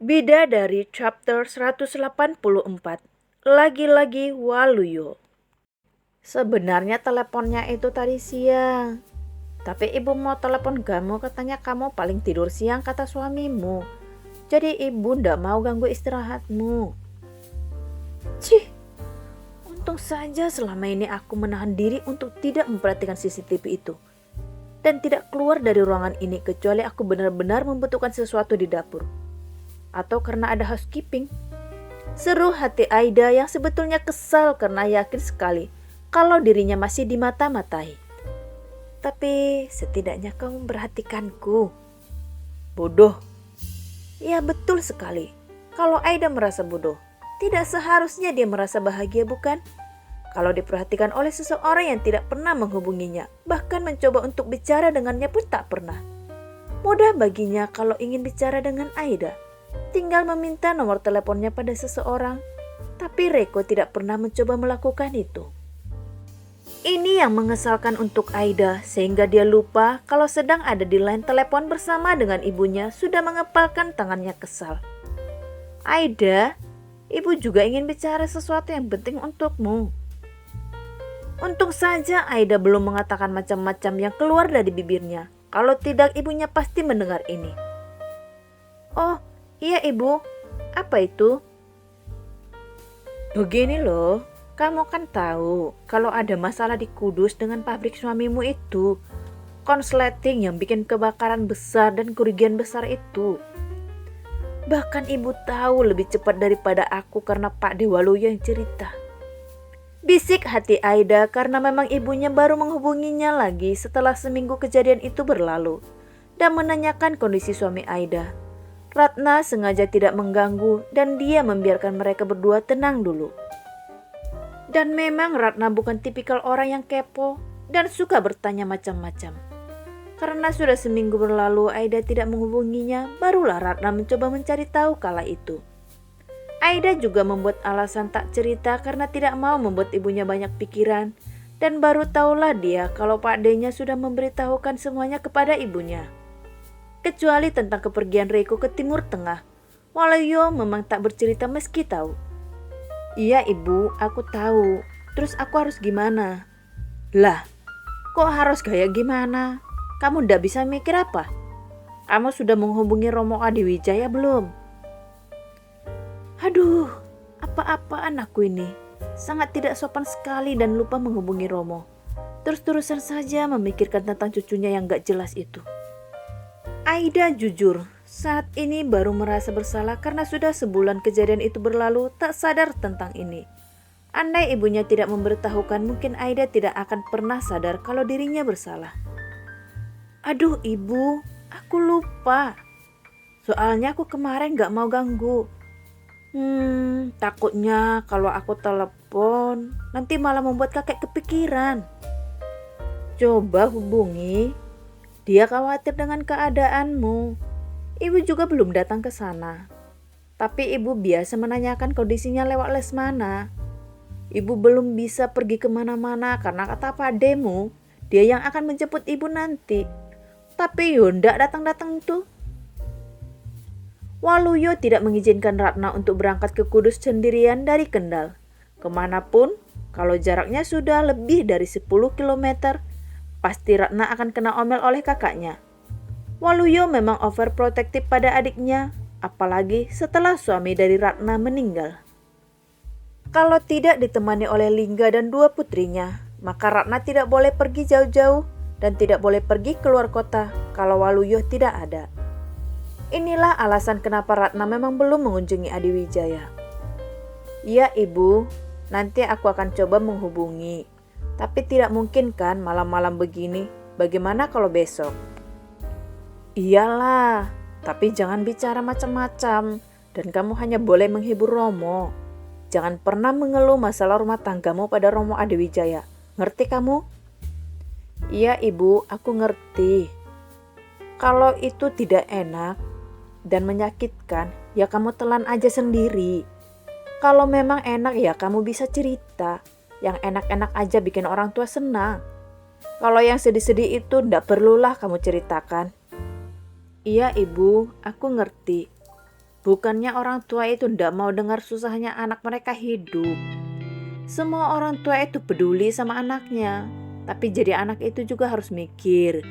Bidadari chapter 184. Lagi-lagi Waluyo. Sebenarnya teleponnya itu tadi siang. Tapi ibu mau telepon kamu, katanya kamu paling tidur siang kata suamimu. Jadi ibu ndak mau ganggu istirahatmu. Cih, untung saja selama ini aku menahan diri untuk tidak memperhatikan CCTV itu. Dan tidak keluar dari ruangan ini kecuali aku benar-benar membutuhkan sesuatu di dapur. Atau karena ada housekeeping. Seru hati Aida yang sebetulnya kesal karena yakin sekali kalau dirinya masih dimata-matai. Tapi setidaknya kau memperhatikanku. Bodoh. Ya betul sekali. Kalau Aida merasa bodoh, tidak seharusnya dia merasa bahagia, bukan? Kalau diperhatikan oleh seseorang yang tidak pernah menghubunginya, bahkan mencoba untuk bicara dengannya pun tak pernah. Mudah baginya kalau ingin bicara dengan Aida. Tinggal meminta nomor teleponnya pada seseorang. Tapi Reiko tidak pernah mencoba melakukan itu. Ini yang mengesalkan untuk Aida sehingga dia lupa kalau sedang ada di line telepon bersama dengan ibunya sudah mengepalkan tangannya kesal. Aida, ibu juga ingin bicara sesuatu yang penting untukmu. Untung saja Aida belum mengatakan macam-macam yang keluar dari bibirnya. Kalau tidak ibunya pasti mendengar ini. Oh, iya ibu, apa itu? Begini loh, kamu kan tahu kalau ada masalah di Kudus dengan pabrik suamimu itu. Konsleting yang bikin kebakaran besar dan kerugian besar itu. Bahkan ibu tahu lebih cepat daripada aku karena Pak Dewaluyo yang cerita. Bisik hati Aida karena memang ibunya baru menghubunginya lagi setelah seminggu kejadian itu berlalu dan menanyakan kondisi suami Aida. Ratna sengaja tidak mengganggu dan dia membiarkan mereka berdua tenang dulu. Dan memang Ratna bukan tipikal orang yang kepo dan suka bertanya macam-macam. Karena sudah seminggu berlalu Aida tidak menghubunginya, barulah Ratna mencoba mencari tahu kala itu. Aida juga membuat alasan tak cerita karena tidak mau membuat ibunya banyak pikiran. Dan baru tahulah dia kalau Pak D-nya sudah memberitahukan semuanya kepada ibunya. Kecuali tentang kepergian Reiko ke Timur Tengah. Waluyo memang tak bercerita meski tahu. Iya ibu, aku tahu. Terus aku harus gimana? Lah, kok harus gaya gimana? Kamu ndak bisa mikir apa? Kamu sudah menghubungi Romo Adiwijaya belum? Aduh, apa-apaan aku ini? Sangat tidak sopan sekali dan lupa menghubungi Romo. Terus-terusan saja memikirkan tentang cucunya yang gak jelas itu. Aida jujur, saat ini baru merasa bersalah karena sudah sebulan kejadian itu berlalu tak sadar tentang ini. Andai ibunya tidak memberitahukan, mungkin Aida tidak akan pernah sadar kalau dirinya bersalah. Aduh ibu, aku lupa. Soalnya aku kemarin gak mau ganggu. Takutnya kalau aku telepon nanti malah membuat kakek kepikiran. Coba hubungi. Dia khawatir dengan keadaanmu. Ibu juga belum datang ke sana. Tapi ibu biasa menanyakan kondisinya lewat Lesmana. Ibu belum bisa pergi kemana-mana karena kata Pak Demu, dia yang akan menjemput ibu nanti. Tapi ndak datang-datang tuh. Waluyo tidak mengizinkan Ratna untuk berangkat ke Kudus sendirian dari Kendal. Kemanapun, kalau jaraknya sudah lebih dari 10 km, pasti Ratna akan kena omel oleh kakaknya. Waluyo memang overprotective pada adiknya, apalagi setelah suami dari Ratna meninggal. Kalau tidak ditemani oleh Lingga dan dua putrinya, maka Ratna tidak boleh pergi jauh-jauh dan tidak boleh pergi keluar kota kalau Waluyo tidak ada. Inilah alasan kenapa Ratna memang belum mengunjungi Adiwijaya. Iya ibu, nanti aku akan coba menghubungi. Tapi tidak mungkin kan malam-malam begini, bagaimana kalau besok? Iyalah, tapi jangan bicara macam-macam. Dan kamu hanya boleh menghibur Romo. Jangan pernah mengeluh masalah rumah tanggamu pada Romo Adiwijaya. Ngerti kamu? Iya ibu, aku ngerti. Kalau itu tidak enak dan menyakitkan, ya kamu telan aja sendiri. Kalau memang enak ya kamu bisa cerita. Yang enak-enak aja bikin orang tua senang. Kalau yang sedih-sedih itu ndak perlulah kamu ceritakan. Iya ibu, aku ngerti. Bukannya orang tua itu ndak mau dengar susahnya anak mereka hidup. Semua orang tua itu peduli sama anaknya. Tapi jadi anak itu juga harus mikir.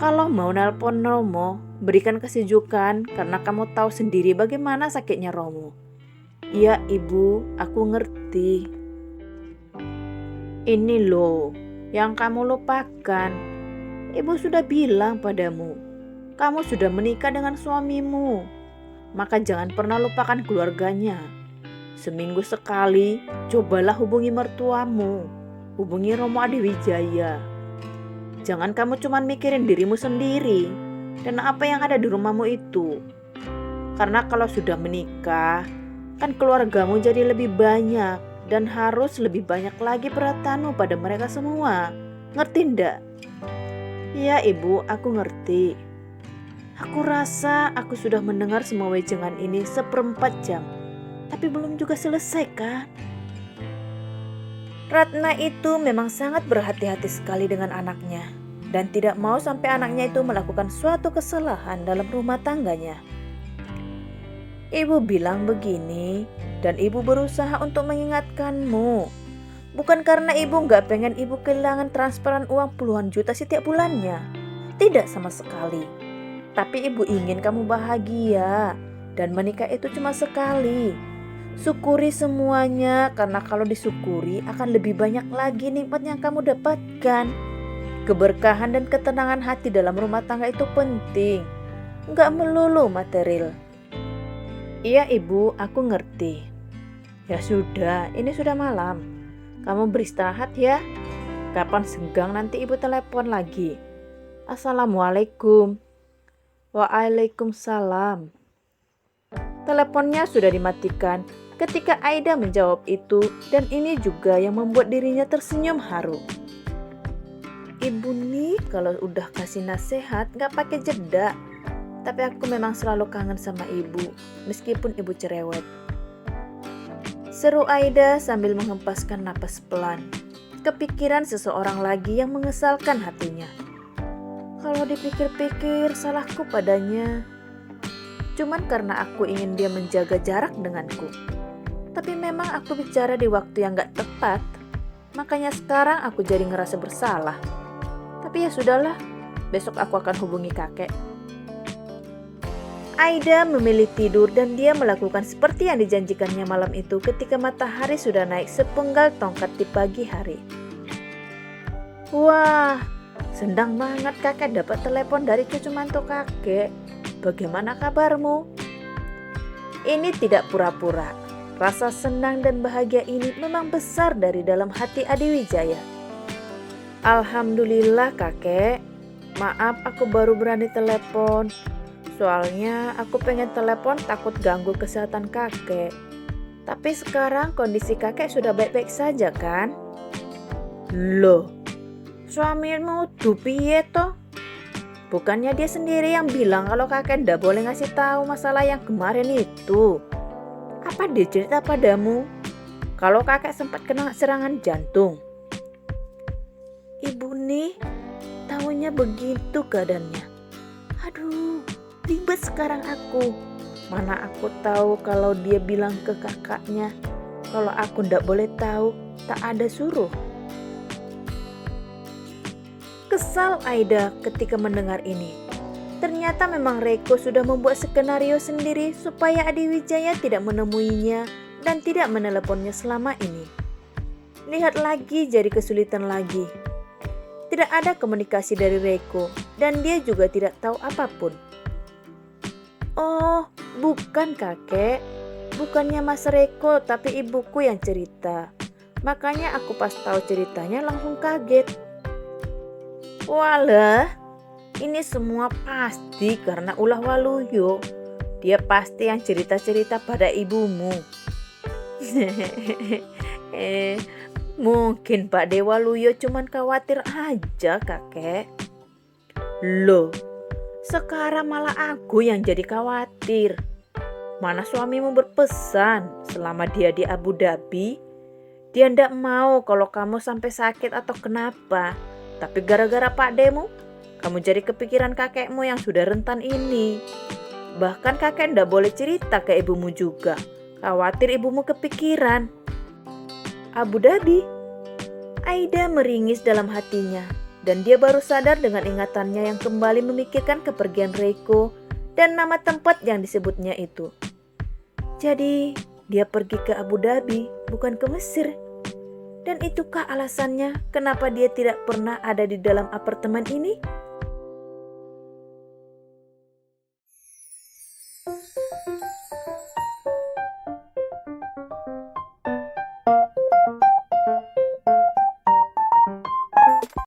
Kalau mau nelpon Romo, berikan kesejukan karena kamu tahu sendiri bagaimana sakitnya Romo. Iya ibu, aku ngerti. Ini loh, yang kamu lupakan. Ibu sudah bilang padamu, kamu sudah menikah dengan suamimu. Maka jangan pernah lupakan keluarganya. Seminggu sekali, cobalah hubungi mertuamu. Hubungi Romo Adiwijaya. Jangan kamu cuma mikirin dirimu sendiri dan apa yang ada di rumahmu itu. Karena kalau sudah menikah, kan keluargamu jadi lebih banyak dan harus lebih banyak lagi perhatianmu pada mereka semua. Ngerti ndak? Iya ibu, aku ngerti. Aku rasa aku sudah mendengar semua wejangan ini 1/4 jam. Tapi belum juga selesai kan? Ratna itu memang sangat berhati-hati sekali dengan anaknya dan tidak mau sampai anaknya itu melakukan suatu kesalahan dalam rumah tangganya. Ibu bilang begini dan ibu berusaha untuk mengingatkanmu. Bukan karena ibu gak pengen ibu kehilangan transferan uang puluhan juta setiap bulannya. Tidak sama sekali. Tapi ibu ingin kamu bahagia dan menikah itu cuma sekali. Syukuri semuanya karena kalau disyukuri akan lebih banyak lagi nikmat yang kamu dapatkan. Keberkahan dan ketenangan hati dalam rumah tangga itu penting. Enggak melulu material. Iya ibu, aku ngerti. Ya sudah, ini sudah malam. Kamu beristirahat ya. Kapan senggang nanti ibu telepon lagi. Assalamualaikum. Waalaikumsalam. Teleponnya sudah dimatikan ketika Aida menjawab itu dan ini juga yang membuat dirinya tersenyum haru. Ibu nih kalau udah kasih nasihat gak pakai jeda. Tapi aku memang selalu kangen sama ibu meskipun ibu cerewet. Seru Aida sambil menghempaskan napas pelan. Kepikiran seseorang lagi yang mengesalkan hatinya. Kalau dipikir-pikir salahku padanya. Cuman karena aku ingin dia menjaga jarak denganku. Tapi memang aku bicara di waktu yang gak tepat. Makanya sekarang aku jadi ngerasa bersalah. Tapi ya sudahlah, besok aku akan hubungi kakek. Aida memilih tidur dan dia melakukan seperti yang dijanjikannya malam itu ketika matahari sudah naik sepenggal tongkat di pagi hari. Wah, senang banget kakek dapat telepon dari cucu mantu kakek. Bagaimana kabarmu? Ini tidak pura-pura. Rasa senang dan bahagia ini memang besar dari dalam hati Adiwijaya. Alhamdulillah kakek. Maaf aku baru berani telepon. Soalnya aku pengen telepon takut ganggu kesehatan kakek. Tapi sekarang kondisi kakek sudah baik-baik saja kan? Loh, suamimu piye toh? Bukannya dia sendiri yang bilang kalau kakek ndak boleh ngasih tahu masalah yang kemarin itu. Apa dia cerita padamu? Kalau kakek sempat kena serangan jantung. Ibu nih, tahunya begitu keadaannya. Aduh, ribet sekarang aku. Mana aku tahu kalau dia bilang ke kakaknya. Kalau aku ndak boleh tahu, tak ada suruh. Kesal Aida ketika mendengar ini. Ternyata memang Reiko sudah membuat skenario sendiri supaya Adiwijaya tidak menemuinya dan tidak meneleponnya selama ini. Lihat lagi jadi kesulitan lagi. Tidak ada komunikasi dari Reiko dan dia juga tidak tahu apapun. Oh, bukan kakek. Bukannya Mas Reiko tapi ibuku yang cerita. Makanya aku pas tahu ceritanya langsung kaget. Walah, ini semua pasti karena ulah Waluyo. Dia pasti yang cerita-cerita pada ibumu. Mungkin Pak Dewa Luyo cuman khawatir aja kakek. Loh, sekarang malah aku yang jadi khawatir. Mana suamimu berpesan selama dia di Abu Dhabi. Dia ndak mau kalau kamu sampai sakit atau kenapa. Tapi gara-gara Pak Demu, kamu jadi kepikiran kakekmu yang sudah rentan ini. Bahkan kakek ndak boleh cerita ke ibumu juga. Khawatir ibumu kepikiran. Abu Dhabi. Aida meringis dalam hatinya. Dan dia baru sadar dengan ingatannya yang kembali memikirkan kepergian Reiko dan nama tempat yang disebutnya itu. Jadi dia pergi ke Abu Dhabi, bukan ke Mesir. Dan itukah alasannya kenapa dia tidak pernah ada di dalam apartemen ini?